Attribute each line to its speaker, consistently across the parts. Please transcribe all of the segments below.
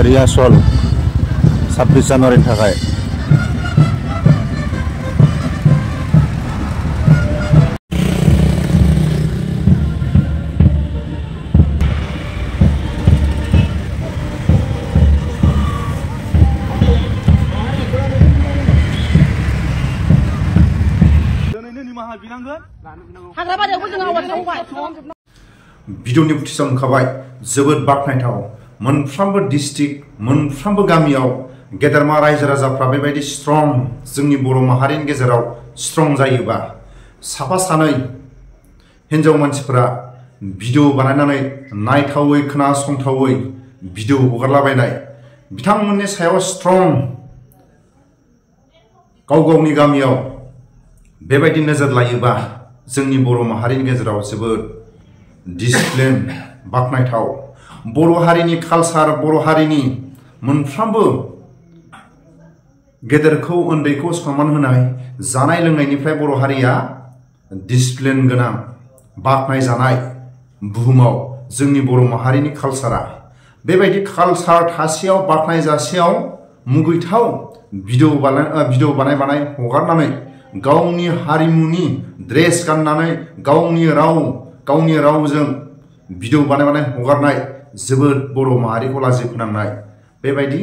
Speaker 1: rehearsal 26 जानुवारिनि थाखाय
Speaker 2: भिडिअनि फुटेजाव ओंखारबाय जोबोद बाखनायथाव मोनफ्रोमबो डिस्ट्रिक्ट मोनफ्रोमबो गामियाव गेदेरमा रायजो राजाफ्रा बेबायदि स्ट्रं जोंनि बर' माहारिनि गेजेराव स्ट्रं जायोबा साफा सानै हिन्जाव मानसिफोरा भिडिअ बानायनानै नायथावै खोनासंथावै भिडिअ हगारलाबायनाय बिथांमोननि सायाव स्ट्रं गाव गावनि गामियाव बेबायदि नोजोर लायोबा जोंनि बर' माहारिनि गेजेराव जोबोद डिसिप्लिन बाखनायथाव बर' हारिनि कालचार बर' हारिनि मोनफ्रोमबो गेदेरखौ उन्दैखौ सनमान होनाय जानाय लोंनायनिफ्राय बर' हारिया डिसिप्लिन गोनां बाखनाय जानाय बुहुमाव जोंनि बर' माहारिनि कालचारा बेबायदि कालचार थासेयाव बाखनाय जासेयाव मुगैथाव भिडिअ बानाय हगारनानै गावनि हारिमुनि ड्रेस गाननानै गावनि रावजों भिडिअ बानाय हगारनाय जोबोद बर' माहारिखौ लाजि फोनांनाय बेबायदि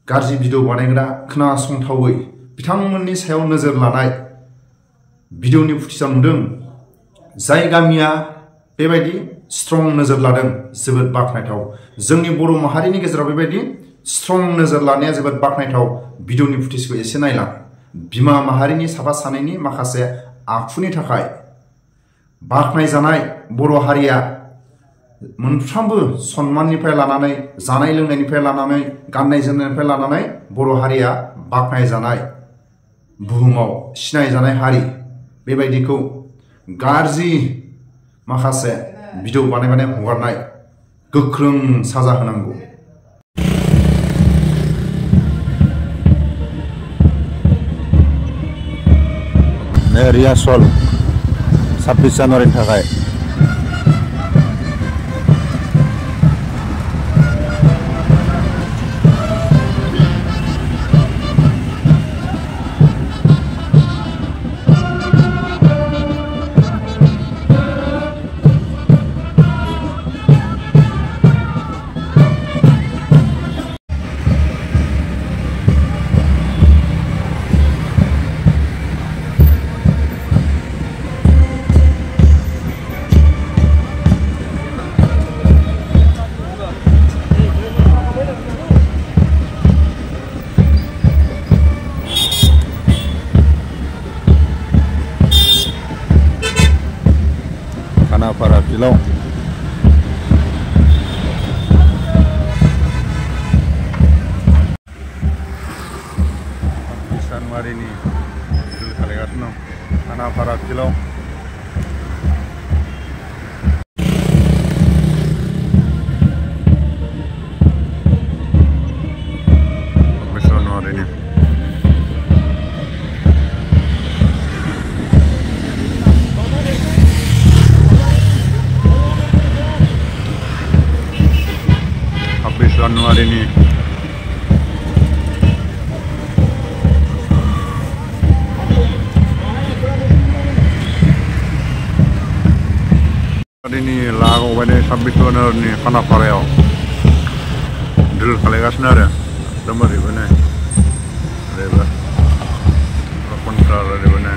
Speaker 2: गाज्रि भिडिअ बानायग्रा खोनासंथावै बिथांमोननि सायाव नोजोर लानाय भिडिअनि फुटेजाव नुदों जाय गामिया बेबायदि स्ट्रं नोजोर लादों जोबोद बाखनायथाव जोंनि बर' माहारिनि गेजेराव बेबायदि स्ट्रं नोजोर लानाया जोबोद बाखनायथाव भिडिअनि फुटेजखौ एसे नायलां बिमा माहारिनि साफा सानैनि माखासे आखुनि थाखाय बाखनाय जानाय बर' हारिया मोनफ्रोमबो सन्माननिफ्राय लानानै जानाय लोंनायनिफ्राय लानानै गाननाय जोमनायनिफ्राय लानानै बर' हारिया बाखनाय जानाय बुहुमाव सिनाय जानाय हारि बेबायदिखौ गाज्रि माखासे भिडिअ बानाय हगारनाय गोख्रों साजा होनांगौ
Speaker 1: रिहार्सल 26 जानुवारिनि थाखाय Para Pilau Januari ini kaligatno Kana para Pilau Januari ini Januari ini lagu pada 26 Januari ini Kana Pareo dulu kaligasnya ada nomor di mana ada kontra di mana